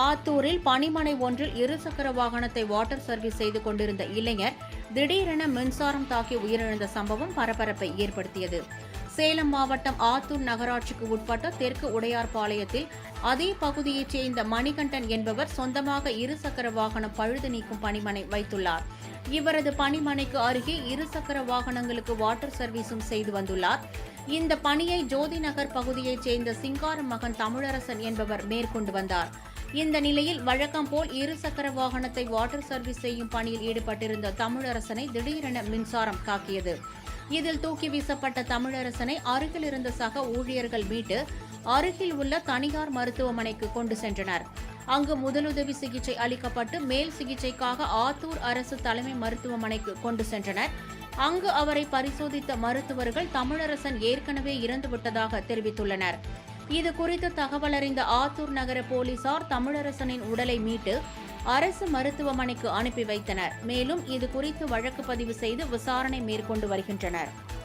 ஆத்தூரில் பணிமனை ஒன்றில் இருசக்கர வாகனத்தை வாட்டர் சர்வீஸ் செய்து கொண்டிருந்த இளைஞர் திடீரென மின்சாரம் தாக்கி உயிரிழந்த சம்பவம் பரபரப்பை ஏற்படுத்தியது. சேலம் மாவட்டம் ஆத்தூர் நகராட்சிக்கு உட்பட்ட தெற்கு உடையார்பாளையத்தில் அதே பகுதியைச் சேர்ந்த மணிகண்டன் என்பவர் சொந்தமாக இருசக்கர வாகனம் பழுது நீக்கும் பணிமனை வைத்துள்ளார். இவரது பணிமனைக்கு அருகே இருசக்கர வாகனங்களுக்கு வாட்டர் சர்வீஸும் செய்து வந்துள்ளார். இந்த பணியை ஜோதி நகர் பகுதியைச் சேர்ந்த சிங்காரம் மகன் தமிழரசன் என்பவர் மேற்கொண்டு வந்தார். இந்த நிலையில் வழக்கம் போல் இருசக்கர வாகனத்தை வாட்டர் சர்வீஸ் செய்யும் பணியில் ஈடுபட்டிருந்த தமிழரசனை திடீரென மின்சாரம் தாக்கியது. இதில் தூக்கி வீசப்பட்ட தமிழரசனை அருகில் இருந்த சக ஊழியர்கள் மீட்டு அருகில் உள்ள தனியார் மருத்துவமனைக்கு கொண்டு சென்றனர். அங்கு முதலுதவி சிகிச்சை அளிக்கப்பட்டு மேல் சிகிச்சைக்காக ஆத்தூர் அரசு தலைமை மருத்துவமனைக்கு கொண்டு சென்றனர். அங்கு அவரை பரிசோதித்த மருத்துவர்கள் தமிழரசன் ஏற்கனவே இறந்துவிட்டதாக தெரிவித்துள்ளனர். இதுகுறித்து தகவல் அறிந்த ஆத்தூர் நகர போலீசார் தமிழரசனின் உடலை மீட்டு அரசு மருத்துவமனைக்கு அனுப்பி வைத்தனர். மேலும் இதுகுறித்து வழக்கு பதிவு செய்து விசாரணை மேற்கொண்டு வருகின்றனர்.